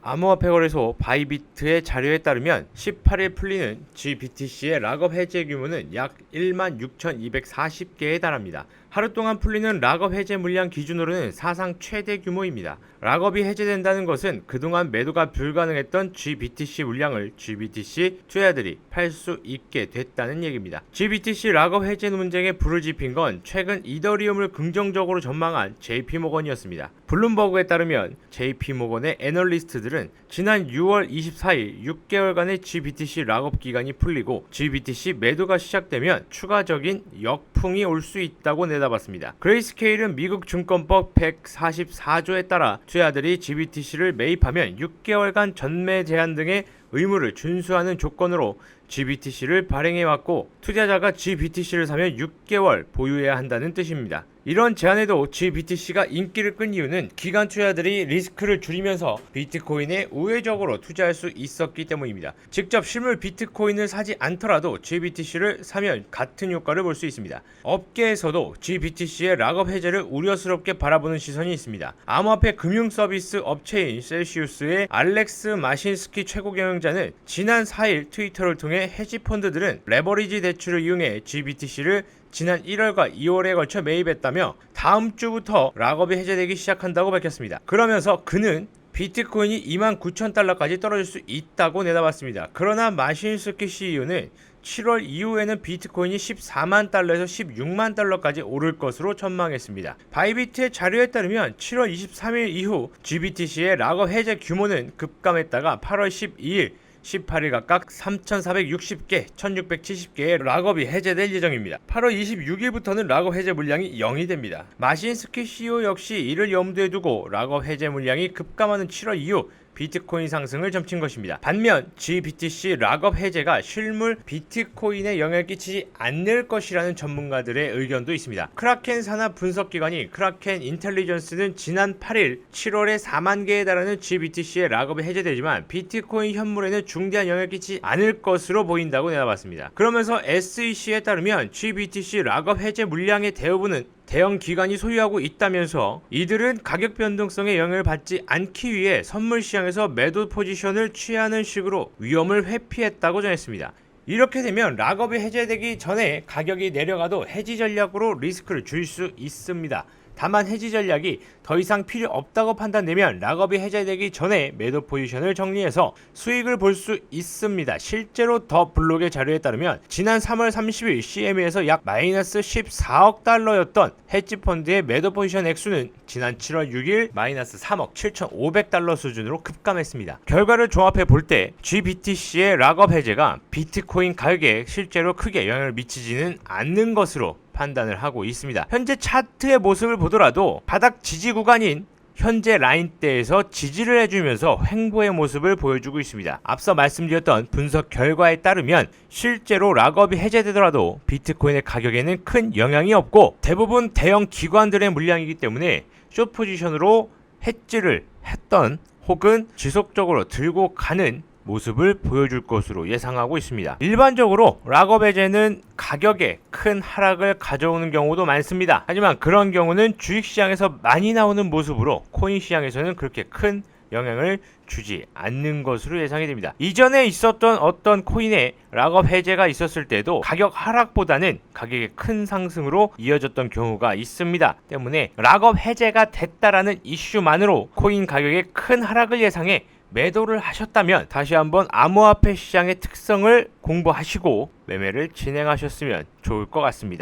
암호화폐 거래소 바이비트의 자료에 따르면 18일 풀리는 GBTC의 락업 해제 규모는 약 16,240개에 달합니다. 하루 동안 풀리는 락업 해제 물량 기준으로는 사상 최대 규모입니다. 락업이 해제된다는 것은 그동안 매도가 불가능했던 GBTC 물량을 GBTC 투자자들이 팔 수 있게 됐다는 얘기입니다. GBTC 락업 해제 논쟁에 불을 지핀 건 최근 이더리움을 긍정적으로 전망한 JP모건이었습니다. 블룸버그에 따르면 JP모건의 애널리스트들은 지난 6월 24일 6개월간의 GBTC 락업 기간이 풀리고 GBTC 매도가 시작되면 추가적인 역풍이 올 수 있다고 내다봤습니다. 그레이스케일은 미국 증권법 144조에 따라 투자자들이 GBTC를 매입하면 6개월간 전매 제한 등의 의무를 준수하는 조건으로 GBTC를 발행해왔고 투자자가 GBTC를 사면 6개월 보유해야 한다는 뜻입니다. 이런 제안에도 GBTC가 인기를 끈 이유는 기관 투자자들이 리스크를 줄이면서 비트코인에 우회적으로 투자할 수 있었기 때문입니다. 직접 실물 비트코인을 사지 않더라도 GBTC를 사면 같은 효과를 볼 수 있습니다. 업계에서도 GBTC의 락업 해제를 우려스럽게 바라보는 시선이 있습니다. 암호화폐 금융 서비스 업체인 셀시우스의 알렉스 마신스키 최고 경영자는 지난 4일 트위터를 통해 헤지 펀드들은 레버리지 대출을 이용해 GBTC를 지난 1월과 2월에 걸쳐 매입했다며 다음 주부터 락업이 해제되기 시작한다고 밝혔습니다. 그러면서 그는 비트코인이 29,000달러까지 떨어질 수 있다고 내다봤습니다. 그러나 마신스키 CEO는 7월 이후에는 비트코인이 14만 달러에서 16만 달러까지 오를 것으로 전망했습니다. 바이비트의 자료에 따르면 7월 23일 이후 GBTC의 락업 해제 규모는 급감했다가 8월 12일 18일 각각 3,460개, 1,670개의 락업이 해제될 예정입니다. 8월 26일부터는 락업 해제 물량이 0이 됩니다. 마신스키 CEO 역시 이를 염두에 두고 락업 해제 물량이 급감하는 7월 이후 비트코인 상승을 점친 것입니다. 반면 GBTC 락업 해제가 실물 비트코인에 영향을 끼치지 않을 것이라는 전문가들의 의견도 있습니다. 크라켄 산하 분석기관이 크라켄 인텔리전스는 지난 8일 7월에 4만 개에 달하는 GBTC의 락업이 해제되지만 비트코인 현물에는 중대한 영향을 끼치지 않을 것으로 보인다고 내다봤습니다. 그러면서 SEC에 따르면 GBTC 락업 해제 물량의 대부분은 대형 기관이 소유하고 있다면서 이들은 가격 변동성에 영향을 받지 않기 위해 선물 시장에서 매도 포지션을 취하는 식으로 위험을 회피했다고 전했습니다. 이렇게 되면 락업이 해제되기 전에 가격이 내려가도 해지 전략으로 리스크를 줄일 수 있습니다. 다만 해지 전략이 더 이상 필요 없다고 판단되면 락업이 해제되기 전에 매도 포지션을 정리해서 수익을 볼 수 있습니다. 실제로 더 블록의 자료에 따르면 지난 3월 30일 CME에서 약 마이너스 14억 달러였던 헤지펀드의 매도 포지션 액수는 지난 7월 6일 마이너스 3억 7,500달러 수준으로 급감했습니다. 결과를 종합해 볼 때 GBTC의 락업 해제가 비트코인 가격에 실제로 크게 영향을 미치지는 않는 것으로 판단을 하고 있습니다. 현재 차트의 모습을 보더라도 바닥 지지 구간인 현재 라인대에서 지지를 해주면서 횡보의 모습을 보여주고 있습니다. 앞서 말씀드렸던 분석 결과에 따르면 실제로 락업이 해제되더라도 비트코인의 가격에는 큰 영향이 없고 대부분 대형 기관들의 물량이기 때문에 숏 포지션으로 해지를 했던 혹은 지속적으로 들고 가는 모습을 보여줄 것으로 예상하고 있습니다. 일반적으로 락업 해제는 가격에 큰 하락을 가져오는 경우도 많습니다. 하지만 그런 경우는 주식시장에서 많이 나오는 모습으로 코인 시장에서는 그렇게 큰 영향을 주지 않는 것으로 예상이 됩니다. 이전에 있었던 어떤 코인의 락업 해제가 있었을 때도 가격 하락보다는 가격의 큰 상승으로 이어졌던 경우가 있습니다. 때문에 락업 해제가 됐다라는 이슈만으로 코인 가격의 큰 하락을 예상해 매도를 하셨다면 다시 한번 암호화폐 시장의 특성을 공부하시고 매매를 진행하셨으면 좋을 것 같습니다.